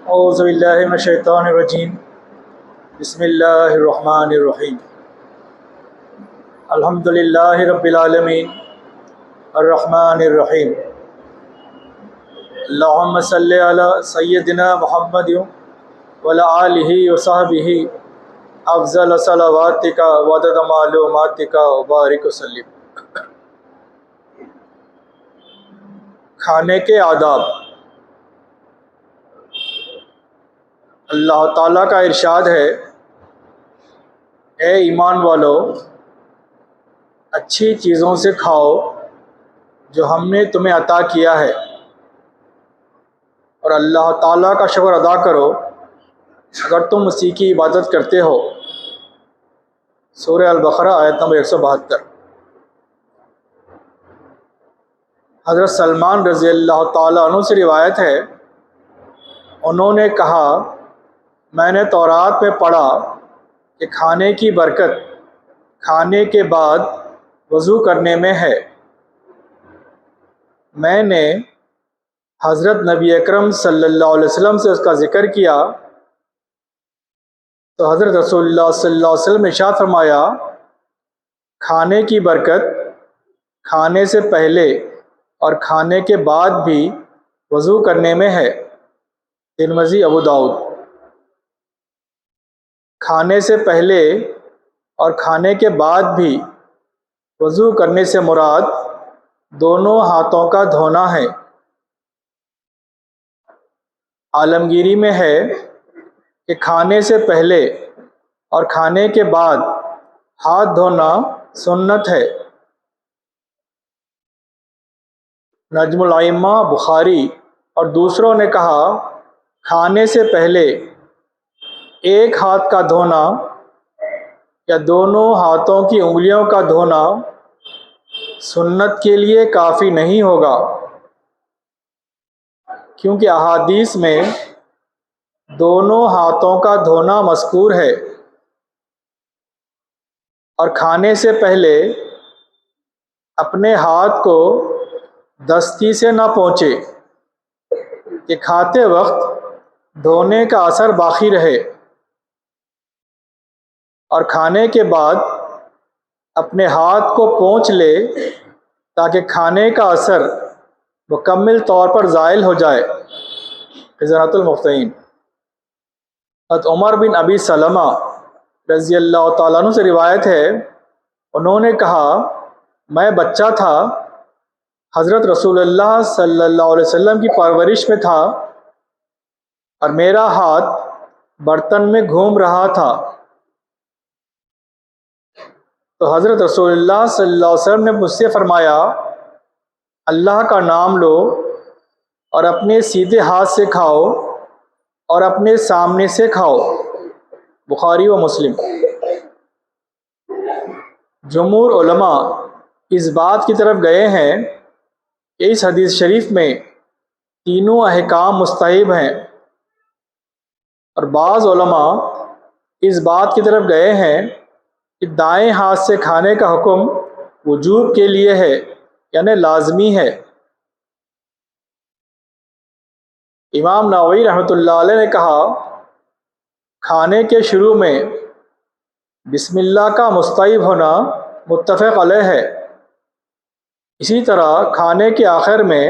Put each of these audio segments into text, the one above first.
اعوذ باللہ من الشیطان الرجیم بسم اللہ الرحمن الرحیم الحمد للہ رب العالمین الرحمن الرحیم اللہم صلی علی سیدنا محمد وعلی آلہ وصحبہ افضل صلواتک وعدد معلوماتک وبارک وسلم۔ کھانے کے آداب۔ اللہ تعالیٰ کا ارشاد ہے، اے ایمان والو، اچھی چیزوں سے کھاؤ جو ہم نے تمہیں عطا کیا ہے، اور اللہ تعالیٰ کا شکر ادا کرو اگر تم اسی کی عبادت کرتے ہو۔ سورہ البقرہ آیت نمبر 172۔ حضرت سلمان رضی اللہ تعالیٰ عنہ سے روایت ہے، انہوں نے کہا، میں نے تورات میں پڑھا کہ کھانے کی برکت کھانے کے بعد وضو کرنے میں ہے۔ میں نے حضرت نبی اکرم صلی اللہ علیہ وسلم سے اس کا ذکر کیا تو حضرت رسول اللہ صلی اللہ علیہ وسلم نے ارشاد فرمایا، کھانے کی برکت کھانے سے پہلے اور کھانے کے بعد بھی وضو کرنے میں ہے۔ ترمذی، ابو داؤد۔ کھانے سے پہلے اور کھانے کے بعد بھی وضو کرنے سے مراد دونوں ہاتھوں کا دھونا ہے۔ عالمگیری میں ہے کہ کھانے سے پہلے اور کھانے کے بعد ہاتھ دھونا سنت ہے۔ نجم الائمہ بخاری اور دوسروں نے کہا، کھانے سے پہلے ایک ہاتھ کا دھونا یا دونوں ہاتھوں کی انگلیوں کا دھونا سنت کے لیے کافی نہیں ہوگا، کیونکہ احادیث میں دونوں ہاتھوں کا دھونا مذکور ہے، اور کھانے سے پہلے اپنے ہاتھ کو دستی سے نہ پونچھے کہ کھاتے وقت دھونے کا اثر باقی رہے، اور کھانے کے بعد اپنے ہاتھ کو پونچھ لے تاکہ کھانے کا اثر مکمل طور پر زائل ہو جائے۔ خزانۃ المفتین۔ حضرت عمر بن ابی سلمہ رضی اللہ تعالیٰ عنہ سے روایت ہے، انہوں نے کہا، میں بچہ تھا، حضرت رسول اللہ صلی اللہ علیہ وسلم کی پرورش میں تھا، اور میرا ہاتھ برتن میں گھوم رہا تھا، تو حضرت رسول اللہ صلی اللہ علیہ وسلم نے مجھ سے فرمایا، اللہ کا نام لو اور اپنے سیدھے ہاتھ سے کھاؤ اور اپنے سامنے سے کھاؤ۔ بخاری و مسلم۔ جمہور علماء اس بات کی طرف گئے ہیں کہ اس حدیث شریف میں تینوں احکام مستحب ہیں، اور بعض علماء اس بات کی طرف گئے ہیں کہ دائیں ہاتھ سے کھانے کا حکم وجوب کے لیے ہے، یعنی لازمی ہے۔ امام نووی رحمۃ اللہ علیہ نے کہا، کھانے کے شروع میں بسم اللہ کا مستحب ہونا متفق علیہ ہے، اسی طرح کھانے کے آخر میں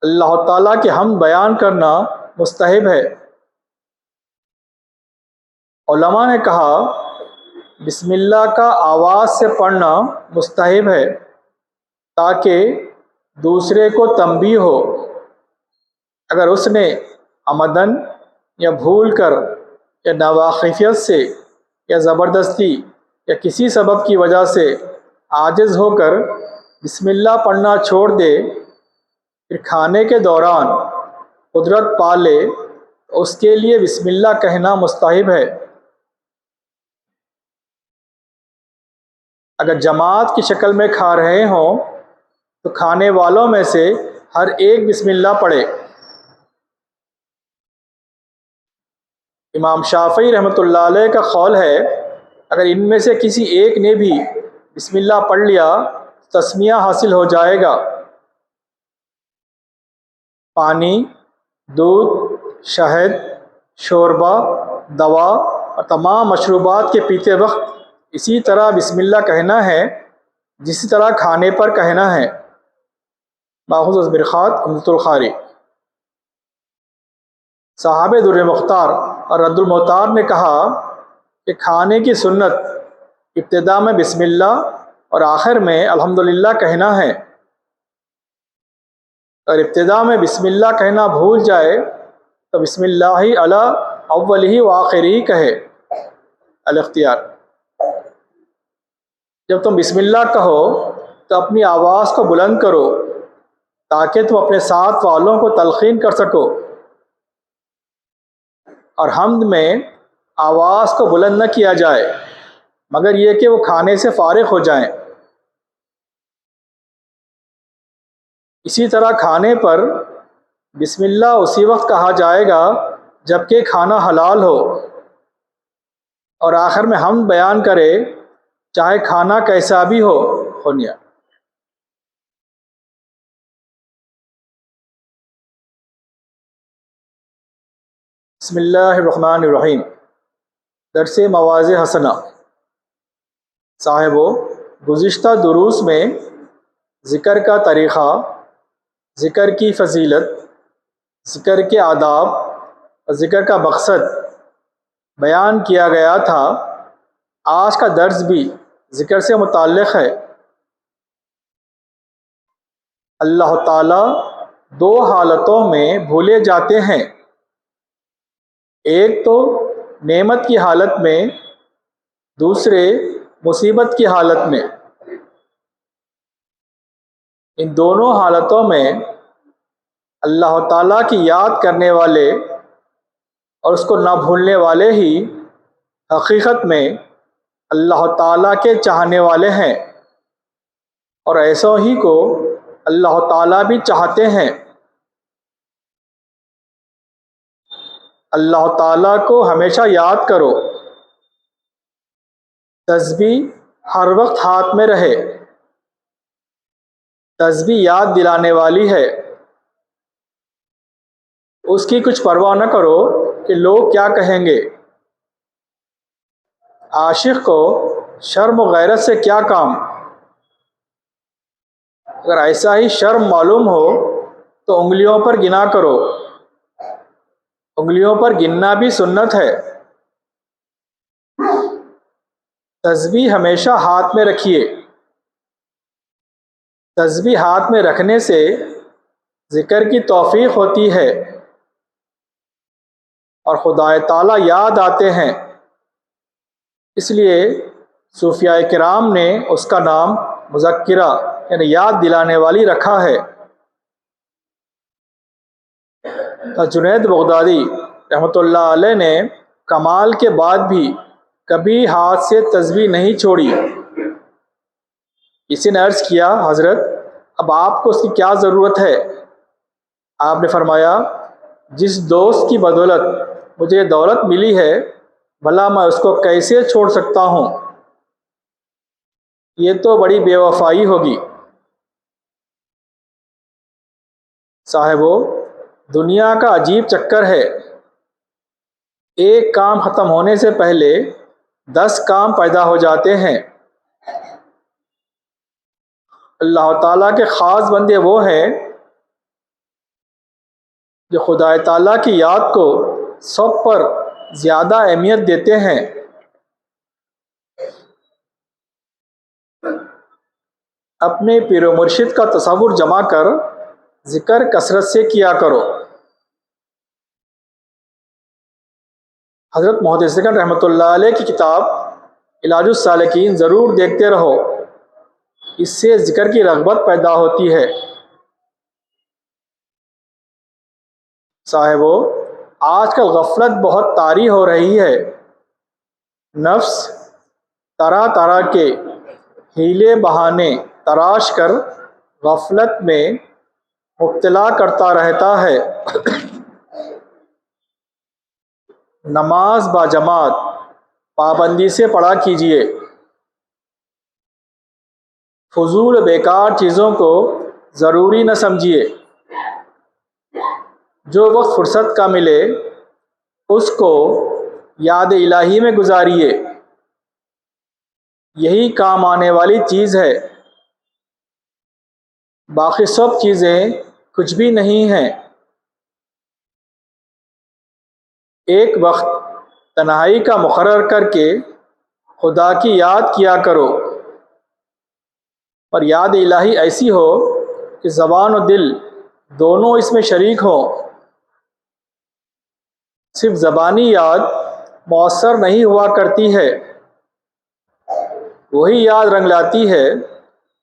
اللہ تعالیٰ کے حمد بیان کرنا مستحب ہے۔ علماء نے کہا، بسم اللہ کا آواز سے پڑھنا مستحب ہے تاکہ دوسرے کو تنبیہ ہو، اگر اس نے عمدن یا بھول کر یا ناواقفیت سے یا زبردستی یا کسی سبب کی وجہ سے عاجز ہو کر بسم اللہ پڑھنا چھوڑ دے، پھر کھانے کے دوران قدرت پا لے تو اس کے لیے بسم اللہ کہنا مستحب ہے۔ اگر جماعت کی شکل میں کھا رہے ہوں تو کھانے والوں میں سے ہر ایک بسم اللہ پڑھے۔ امام شافعی رحمۃ اللہ علیہ کا قول ہے، اگر ان میں سے کسی ایک نے بھی بسم اللہ پڑھ لیا تسمیہ حاصل ہو جائے گا۔ پانی، دودھ شہد، شوربہ، دوا اور تمام مشروبات کے پیتے وقت اسی طرح بسم اللہ کہنا ہے جسی طرح کھانے پر کہنا ہے۔ ماخوذ از مرخات عمدۃ القاری۔ صاحب در مختار اور رد المختار نے کہا کہ کھانے کی سنت ابتدا میں بسم اللہ اور آخر میں الحمدللہ کہنا ہے۔ اگر ابتدا میں بسم اللہ کہنا بھول جائے تو بسم اللہ علی اول ہی و آخر ہی کہے۔ الاختیار، جب تم بسم اللہ کہو تو اپنی آواز کو بلند کرو تاکہ تم اپنے ساتھ والوں کو تلقین کر سکو، اور حمد میں آواز کو بلند نہ کیا جائے مگر یہ کہ وہ کھانے سے فارغ ہو جائیں۔ اسی طرح کھانے پر بسم اللہ اسی وقت کہا جائے گا جب کہ کھانا حلال ہو، اور آخر میں حمد بیان کرے چاہے کھانا کیسا بھی ہو۔ خنیہ، بسم اللہ الرحمن الرحیم۔ درس مواضع حسنہ۔ صاحبو، گزشتہ دروس میں ذکر کا طریقہ، ذکر کی فضیلت، ذکر کے آداب اور ذکر کا مقصد بیان کیا گیا تھا۔ آج کا درس بھی ذکر سے متعلق ہے۔ اللہ تعالیٰ دو حالتوں میں بھولے جاتے ہیں، ایک تو نعمت کی حالت میں، دوسرے مصیبت کی حالت میں۔ ان دونوں حالتوں میں اللہ تعالیٰ کی یاد کرنے والے اور اس کو نہ بھولنے والے ہی حقیقت میں اللہ تعالیٰ کے چاہنے والے ہیں، اور ایسوں ہی کو اللہ تعالیٰ بھی چاہتے ہیں۔ اللہ تعالیٰ کو ہمیشہ یاد کرو، تسبیح ہر وقت ہاتھ میں رہے۔ تسبیح یاد دلانے والی ہے، اس کی کچھ پرواہ نہ کرو کہ لوگ کیا کہیں گے۔ عاشق کو شرم و غیرت سے کیا کام؟ اگر ایسا ہی شرم معلوم ہو تو انگلیوں پر گنا کرو، انگلیوں پر گننا بھی سنت ہے۔ تسبیح ہمیشہ ہاتھ میں رکھیے، تسبیح ہاتھ میں رکھنے سے ذکر کی توفیق ہوتی ہے اور خدا تعالیٰ یاد آتے ہیں، اس لیے صوفیاء کرام نے اس کا نام مذکرہ یعنی یاد دلانے والی رکھا ہے۔ جنید بغدادی رحمۃ اللہ علیہ نے کمال کے بعد بھی کبھی ہاتھ سے تسبیح نہیں چھوڑی۔ کسی نے عرض کیا، حضرت اب آپ کو اس کی کیا ضرورت ہے؟ آپ نے فرمایا، جس دوست کی بدولت مجھے دولت ملی ہے بھلا میں اس کو کیسے چھوڑ سکتا ہوں؟ یہ تو بڑی بے وفائی ہوگی۔ صاحبو، دنیا کا عجیب چکر ہے، ایک کام ختم ہونے سے پہلے 10 کام پیدا ہو جاتے ہیں۔ اللہ تعالیٰ کے خاص بندے وہ ہیں جو خدا تعالیٰ کی یاد کو سب پر زیادہ اہمیت دیتے ہیں۔ اپنے پیر و مرشد کا تصور جما کر ذکر کثرت سے کیا کرو۔ حضرت محدث گنج رحمۃ اللہ علیہ کی کتاب علاج السالکین ضرور دیکھتے رہو، اس سے ذکر کی رغبت پیدا ہوتی ہے۔ صاحبو، آج کل غفلت بہت طاری ہو رہی ہے، نفس طرح طرح کے ہیلے بہانے تراش کر غفلت میں مبتلا کرتا رہتا ہے۔ نماز با جماعت پابندی سے پڑھا کیجیے، فضول بیکار چیزوں کو ضروری نہ سمجھیے۔ جو وقت فرصت کا ملے اس کو یاد الہی میں گزاریے، یہی کام آنے والی چیز ہے، باقی سب چیزیں کچھ بھی نہیں ہیں۔ ایک وقت تنہائی کا مقرر کر کے خدا کی یاد کیا کرو، اور یاد الہی ایسی ہو کہ زبان و دل دونوں اس میں شریک ہوں۔ صرف زبانی یاد مؤثر نہیں ہوا کرتی ہے، وہی یاد رنگ لاتی ہے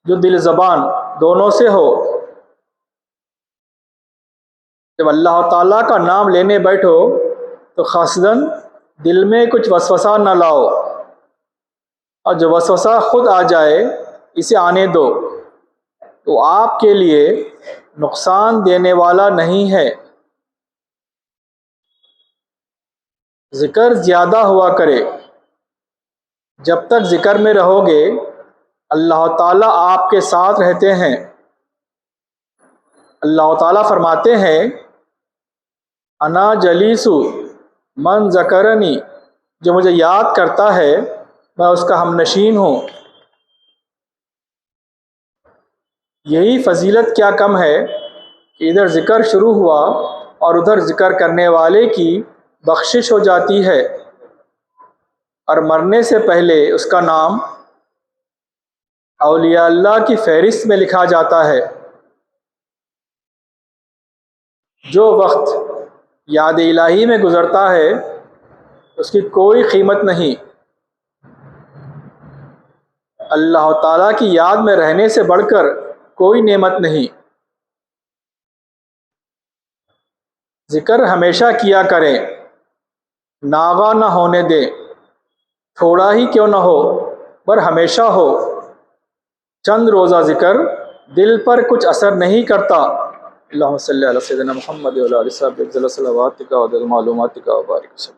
جو دل زبان دونوں سے ہو۔ جب اللہ تعالیٰ کا نام لینے بیٹھو تو خاصدن دل میں کچھ وسوسہ نہ لاؤ، اور جو وسوسہ خود آ جائے اسے آنے دو، تو آپ کے لیے نقصان دینے والا نہیں ہے۔ ذکر زیادہ ہوا کرے، جب تک ذکر میں رہو گے اللہ تعالیٰ آپ کے ساتھ رہتے ہیں۔ اللہ تعالیٰ فرماتے ہیں انا جلیسو من ذکرنی، جو مجھے یاد کرتا ہے میں اس کا ہم نشین ہوں۔ یہی فضیلت کیا کم ہے کہ ادھر ذکر شروع ہوا اور ادھر ذکر کرنے والے کی بخشش ہو جاتی ہے، اور مرنے سے پہلے اس کا نام اولیاء اللہ کی فہرست میں لکھا جاتا ہے۔ جو وقت یاد الہی میں گزرتا ہے اس کی کوئی قیمت نہیں۔ اللہ تعالیٰ کی یاد میں رہنے سے بڑھ کر کوئی نعمت نہیں۔ ذکر ہمیشہ کیا کریں، ناغہ نہ ہونے دیں، تھوڑا ہی کیوں نہ ہو پر ہمیشہ ہو۔ چند روزہ ذکر دل پر کچھ اثر نہیں کرتا۔ اللہم صلی علی سیدنا محمد و علی آلہ وصحبہ افضل صلواتک و عدد معلوماتک و بارک وسلم۔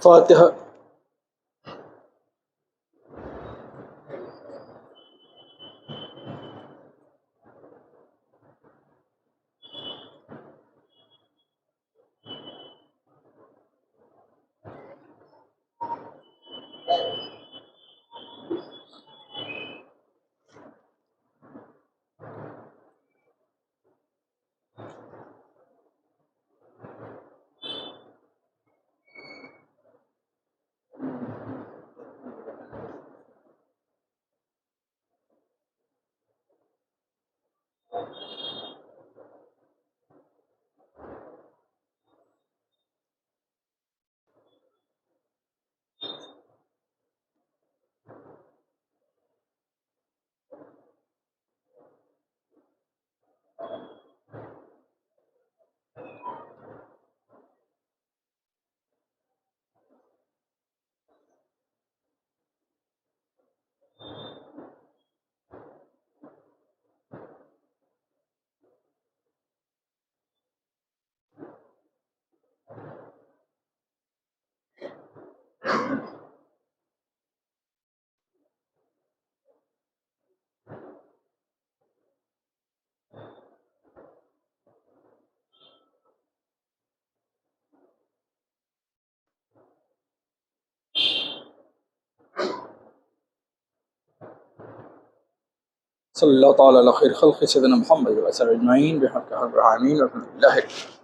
فاتحہ. صلی اللہ تعالیٰ علی خیر خلق سیدنا محمد و علیہ وسلم اجمعین بحق حق العالمین و الحمد للہ.